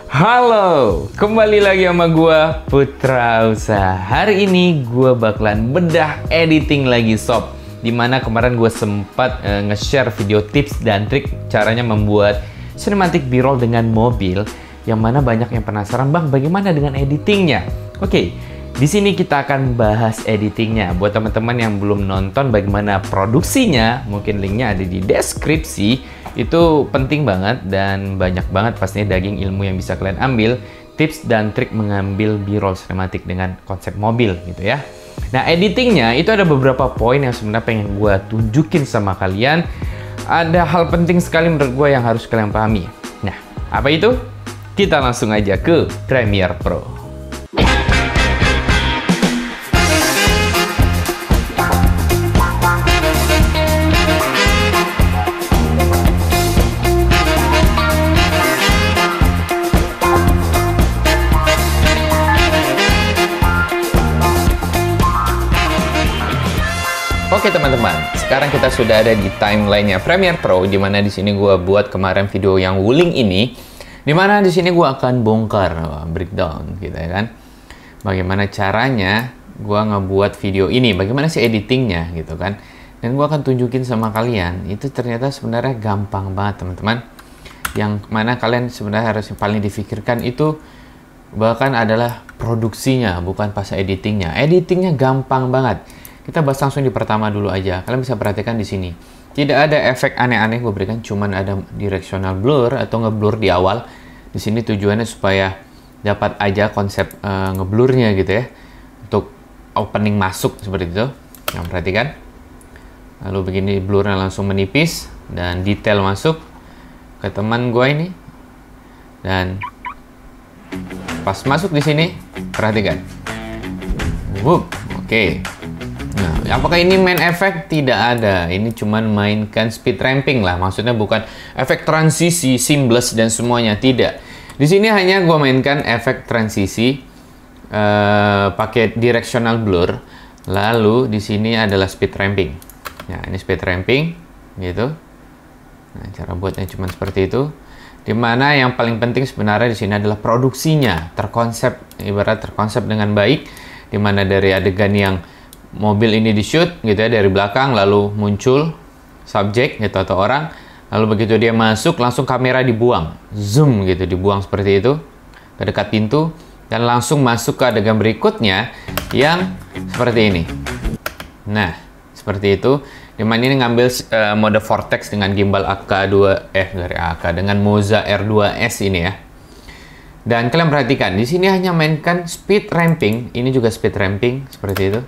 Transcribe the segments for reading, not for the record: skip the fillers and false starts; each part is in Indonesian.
Halo, kembali lagi sama gua Putra Usaha. Hari ini gua bakalan bedah editing lagi sob. Dimana kemarin gue sempat nge-share video tips dan trik caranya membuat cinematic B-roll dengan mobil. Yang mana banyak yang penasaran, bang, bagaimana dengan editingnya? Oke, di sini kita akan bahas editingnya. Buat teman-teman yang belum nonton bagaimana produksinya, mungkin linknya ada di deskripsi. Itu penting banget dan banyak banget pastinya daging ilmu yang bisa kalian ambil, tips dan trik mengambil B-roll sinematik dengan konsep mobil gitu ya. Nah, editingnya itu ada beberapa poin yang sebenarnya pengen gue tunjukin sama kalian. Ada hal penting sekali menurut gue yang harus kalian pahami. Nah, apa itu? Kita langsung aja ke Premiere Pro. Oke teman-teman, sekarang kita sudah ada di timelinenya Premiere Pro, di mana di sini gue buat kemarin video yang wuling ini, di mana di sini gue akan bongkar breakdown, gitu ya kan? Bagaimana caranya gue ngebuat video ini, bagaimana sih editingnya, gitu kan? Dan gue akan tunjukin sama kalian, itu ternyata sebenarnya gampang banget teman-teman. Yang mana kalian sebenarnya harus paling difikirkan itu bahkan adalah produksinya, bukan pas editingnya. Editingnya gampang banget. Kita bahas langsung di pertama dulu aja. Kalian bisa perhatikan di sini. Tidak ada efek aneh-aneh gue berikan, cuman ada directional blur atau ngeblur di awal. Di sini tujuannya supaya dapat aja konsep ngeblurnya gitu ya. Untuk opening masuk seperti itu. Yang perhatikan. Lalu begini blurnya langsung menipis dan detail masuk ke teman gue ini. Dan pas masuk di sini, perhatikan. Wup, oke. Nah, apakah ini main efek? Tidak ada. Ini cuman mainkan speed ramping lah. Maksudnya bukan efek transisi, seamless dan semuanya. Tidak. Di sini hanya gue mainkan efek transisi pakai directional blur. Lalu di sini adalah speed ramping. Nah, ini speed ramping gitu. Nah, cara buatnya cuma seperti itu. Dimana yang paling penting sebenarnya di sini adalah produksinya. Terkonsep, ibarat terkonsep dengan baik. Dimana dari adegan yang mobil ini di shoot gitu ya dari belakang, lalu muncul subjek gitu atau orang, lalu begitu dia masuk langsung kamera dibuang, zoom gitu, dibuang seperti itu ke dekat pintu dan langsung masuk ke adegan berikutnya yang seperti ini. Nah, seperti itu. Dimana ini ngambil mode vortex dengan gimbal dengan Moza R2S ini ya. Dan kalian perhatikan di sini hanya mainkan speed ramping, ini juga speed ramping seperti itu.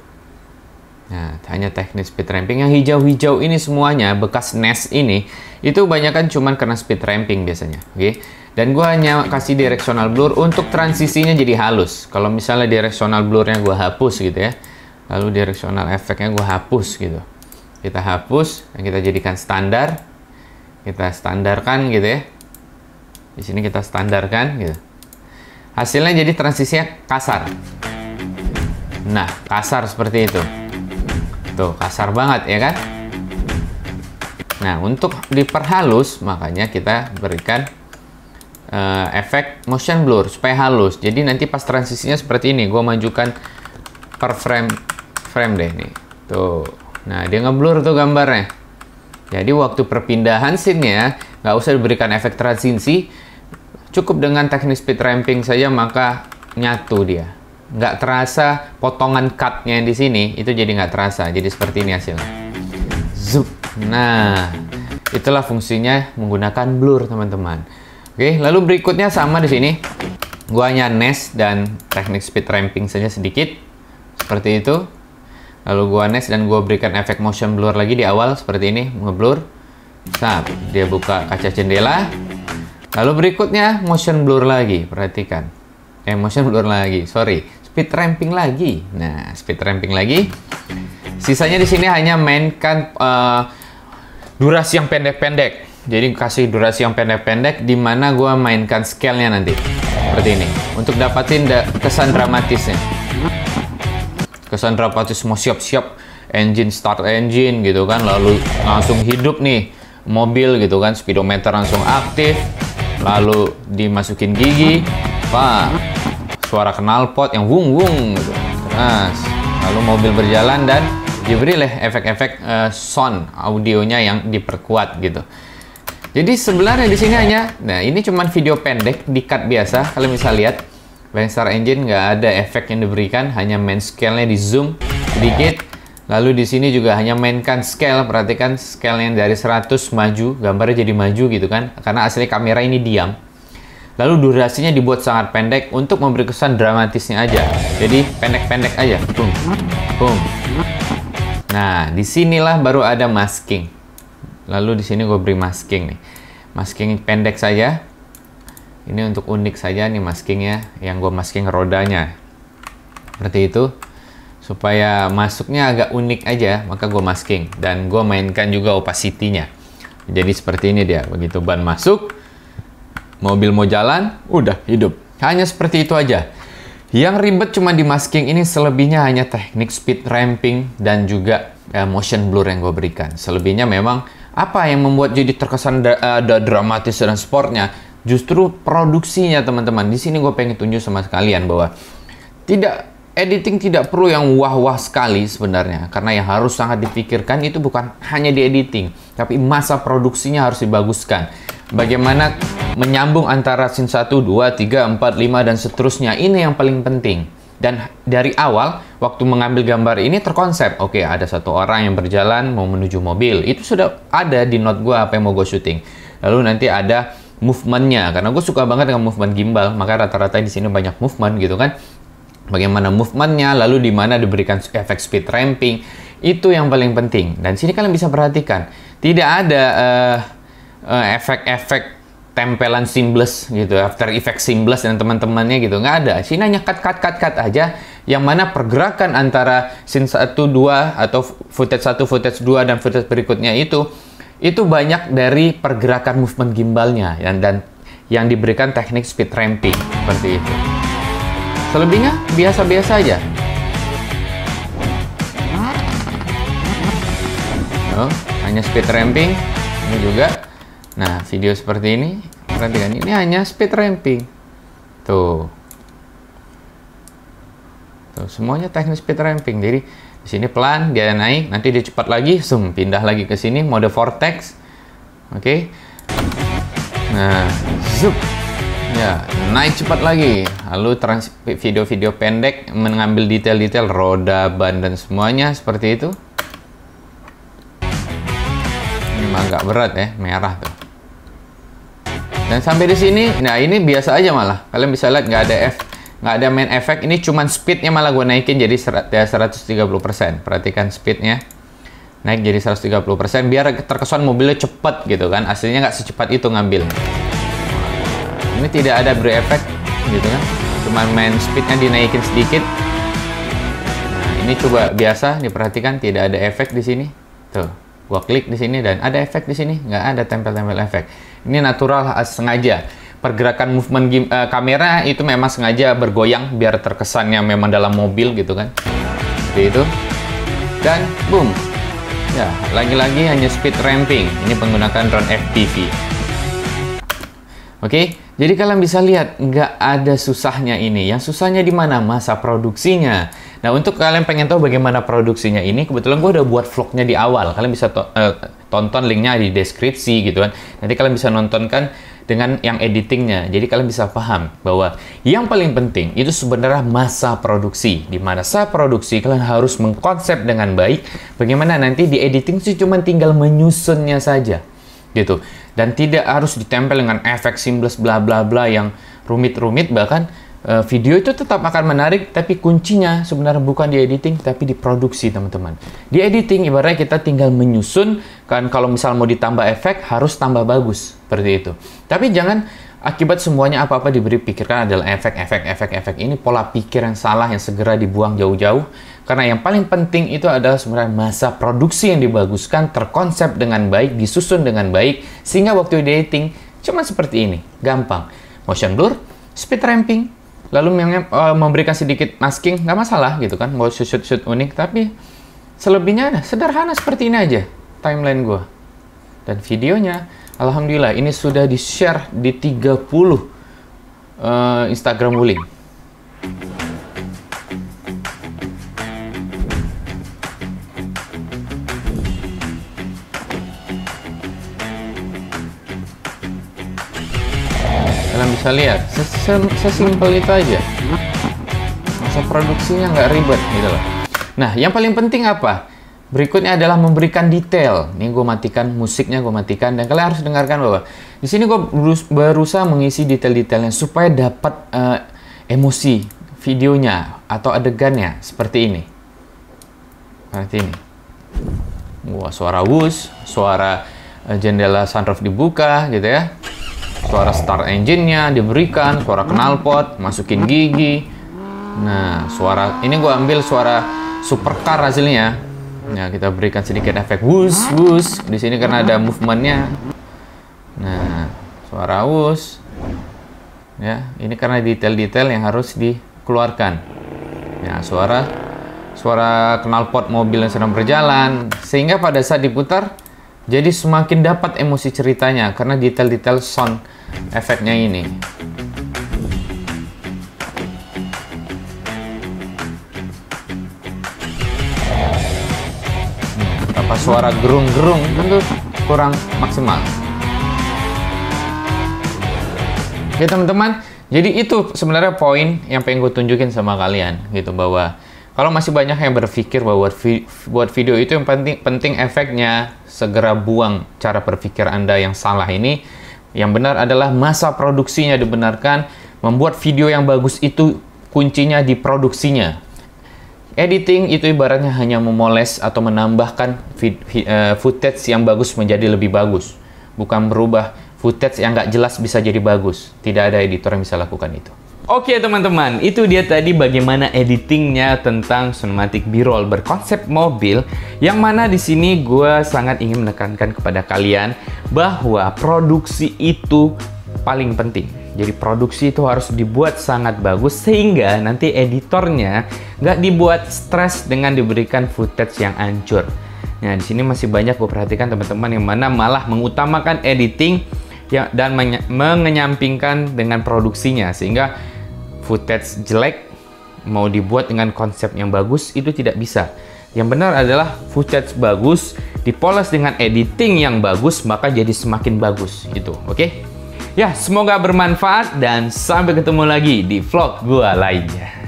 Nah, hanya teknik speed ramping. Yang hijau-hijau ini semuanya, bekas nest ini, itu banyakan cuman karena speed ramping biasanya. Oke? Dan gue hanya kasih directional blur untuk transisinya jadi halus. Kalau misalnya directional blurnya gue hapus gitu ya. Lalu directional efeknya gue hapus gitu. Kita hapus, dan kita jadikan standar. Kita standarkan gitu ya. Di sini kita standarkan gitu. Hasilnya jadi transisinya kasar. Nah, kasar seperti itu. Tuh, kasar banget ya kan? Nah, untuk diperhalus makanya kita berikan efek motion blur supaya halus. Jadi nanti pas transisinya seperti ini, gue majukan per frame deh nih. Tuh. Nah, dia ngeblur tuh gambarnya. Jadi waktu perpindahan scene-nya nggak usah diberikan efek transisi, cukup dengan teknik speed ramping saja maka nyatu dia. Nggak terasa potongan cut-nya di sini, itu jadi nggak terasa. Jadi seperti ini hasilnya. Zup. Nah, itulah fungsinya menggunakan blur, teman-teman. Oke, lalu berikutnya sama di sini. Gua hanya nest dan teknik speed ramping saja sedikit. Seperti itu. Lalu gua nest dan gua berikan efek motion blur lagi di awal seperti ini, ngeblur. Sap, dia buka kaca jendela. Lalu berikutnya motion blur lagi, perhatikan. Motion blur lagi, sorry. Speed ramping lagi. Nah, speed ramping lagi. Sisanya di sini hanya mainkan durasi yang pendek-pendek. Jadi kasih durasi yang pendek-pendek di mana gua mainkan scale-nya nanti. Seperti ini. Untuk dapatin kesan dramatisnya. Kesan dramatis mau siap-siap engine start engine gitu kan, lalu langsung hidup nih mobil gitu kan, speedometer langsung aktif. lalu dimasukin gigi, pak, suara knalpot yang wung wung gitu. Terus lalu mobil berjalan dan diberi efek-efek sound audionya yang diperkuat gitu. Jadi sebenarnya di sini hanya, nah ini cuman video pendek di cut biasa. Kalian bisa lihat Landstar Engine nggak ada efek yang diberikan, hanya main scale-nya di zoom sedikit. Lalu di sini juga hanya mainkan scale, perhatikan scale-nya dari 100 maju, gambarnya jadi maju gitu kan, karena asli kamera ini diam. Lalu durasinya dibuat sangat pendek untuk memberi kesan dramatisnya aja. Jadi pendek-pendek aja, boom, boom. Nah, disinilah baru ada masking. Lalu di sini gue beri masking nih. Masking pendek saja. Ini untuk unik saja nih maskingnya. Yang gue masking rodanya. Seperti itu. Supaya masuknya agak unik aja, maka gue masking. Dan gue mainkan juga opacity-nya. Jadi seperti ini dia. Begitu ban masuk, mobil mau jalan, udah hidup. Hanya seperti itu aja. Yang ribet cuma di masking ini, selebihnya hanya teknik speed ramping dan juga motion blur yang gue berikan. Selebihnya memang apa yang membuat jadi terkesan dramatis dan sportnya, justru produksinya teman-teman. Di sini gue pengen tunjuk sama kalian bahwa editing tidak perlu yang wah-wah sekali sebenarnya. Karena yang harus sangat dipikirkan itu bukan hanya di editing, tapi masa produksinya harus dibaguskan. Bagaimana menyambung antara scene 1, 2, 3, 4, 5, dan seterusnya. Ini yang paling penting. Dan dari awal, waktu mengambil gambar ini terkonsep. Oke, ada satu orang yang berjalan mau menuju mobil. Itu sudah ada di note gue apa yang mau gue syuting. Lalu nanti ada movement-nya. Karena gue suka banget dengan movement gimbal. Maka rata-rata di sini banyak movement gitu kan. Bagaimana movement-nya, lalu di mana diberikan efek speed ramping. Itu yang paling penting. Dan sini kalian bisa perhatikan. Tidak ada efek-efek tempelan seamless gitu, After Effects seamless dan teman-temannya gitu, nggak ada. Sini hanya cut aja, yang mana pergerakan antara scene 1, 2 atau footage 1, footage 2 dan footage berikutnya itu banyak dari pergerakan movement gimbalnya dan yang diberikan teknik speed ramping seperti itu. Selebihnya biasa-biasa aja. Hanya speed ramping ini juga. Nah, video seperti ini, perhatikan, ini hanya speed ramping. Tuh, semuanya teknik speed ramping. Jadi di sini pelan, dia naik, nanti dia cepat lagi, zoom, pindah lagi ke sini, mode vortex. Oke. Nah, zoom. Ya, naik cepat lagi. Lalu video-video pendek mengambil detail-detail roda, ban dan semuanya seperti itu. Ini agak berat ya, merah tuh. Dan sampai di sini, nah ini biasa aja malah. Kalian bisa lihat nggak ada main efek. Ini cuman speednya malah gue naikin jadi 130%. Perhatikan speednya. Naik jadi 130% biar terkesan mobilnya cepat gitu kan. Aslinya nggak secepat itu ngambil. Ini tidak ada beri efek gitu kan. Cuman main speednya dinaikin sedikit. Nah, ini coba biasa diperhatikan, tidak ada efek di sini. Tuh, gua klik di sini dan ada efek di sini, nggak ada tempel-tempel efek. Ini natural, sengaja. Pergerakan movement kamera itu memang sengaja bergoyang biar terkesannya memang dalam mobil gitu kan. Seperti itu. Dan boom. Ya, lagi-lagi hanya speed ramping. Ini menggunakan drone FPV. Oke, jadi kalian bisa lihat nggak ada susahnya ini. Yang susahnya di mana? Masa produksinya. Nah, untuk kalian pengen tahu bagaimana produksinya ini, kebetulan gue udah buat vlognya di awal. Kalian bisa tonton linknya di deskripsi gitu kan. Nanti kalian bisa nontonkan dengan yang editingnya. Jadi kalian bisa paham bahwa yang paling penting itu sebenarnya masa produksi. Di masa produksi kalian harus mengkonsep dengan baik. Bagaimana nanti di editing sih cuma tinggal menyusunnya saja. Gitu. Dan tidak harus ditempel dengan efek seamless bla bla bla yang rumit-rumit. Bahkan video itu tetap akan menarik, tapi kuncinya sebenarnya bukan di editing, tapi di produksi, teman-teman. Di editing, ibaratnya kita tinggal menyusun, kan kalau misal mau ditambah efek, harus tambah bagus, seperti itu. Tapi jangan akibat semuanya apa-apa diberi pikirkan adalah efek. Ini pola pikir yang salah, yang segera dibuang jauh-jauh. Karena yang paling penting itu adalah sebenarnya masa produksi yang dibaguskan, terkonsep dengan baik, disusun dengan baik, sehingga waktu di editing, cuma seperti ini, gampang. Motion blur, speed ramping, lalu memberikan sedikit masking, nggak masalah gitu kan, mau shoot unik, tapi selebihnya sederhana seperti ini aja timeline gue. Dan videonya Alhamdulillah ini sudah di-share di 30 Instagram Wuling. Kalian bisa lihat, sesimpel itu aja. Masa produksinya nggak ribet gitu loh. Nah, yang paling penting apa? Berikutnya adalah memberikan detail. Ini gue matikan musiknya, gue matikan, dan kalian harus dengarkan bahwa di sini gue berusaha mengisi detail-detailnya supaya dapat emosi videonya atau adegannya seperti ini. Seperti ini. Wah, suara wush, suara jendela sunroof dibuka gitu ya. Suara start engine-nya diberikan, suara knalpot, masukin gigi. Nah, suara ini gue ambil suara supercar hasilnya. Nah, kita berikan sedikit efek wush, wush di sini karena ada movement-nya. Nah, suara wush. Ya, ini karena detail-detail yang harus dikeluarkan. Ya, suara knalpot mobil yang sedang berjalan, sehingga pada saat diputar jadi semakin dapat emosi ceritanya karena detail-detail sound efeknya ini. Apa suara gerung-gerung itu kurang maksimal. Oke teman-teman, jadi itu sebenarnya poin yang pengen gue tunjukin sama kalian gitu, bahwa kalau masih banyak yang berpikir bahwa buat video itu yang penting efeknya, segera buang cara berpikir Anda yang salah ini. Yang benar adalah masa produksinya dibenarkan. Membuat video yang bagus itu kuncinya di produksinya. Editing itu ibaratnya hanya memoles atau menambahkan footage yang bagus menjadi lebih bagus. Bukan berubah footage yang nggak jelas bisa jadi bagus. Tidak ada editor yang bisa lakukan itu. Oke teman-teman, itu dia tadi bagaimana editingnya tentang Sonematic B-roll berkonsep mobil. Yang mana di sini gue sangat ingin menekankan kepada kalian bahwa produksi itu paling penting. Jadi produksi itu harus dibuat sangat bagus sehingga nanti editornya nggak dibuat stres dengan diberikan footage yang hancur. Nah di sini masih banyak gue perhatikan teman-teman yang mana malah mengutamakan editing dan mengenyampingkan dengan produksinya, sehingga footage jelek mau dibuat dengan konsep yang bagus itu tidak bisa. Yang benar adalah footage bagus dipoles dengan editing yang bagus, maka jadi semakin bagus gitu. Oke? Ya, semoga bermanfaat dan sampai ketemu lagi di vlog gua lainnya.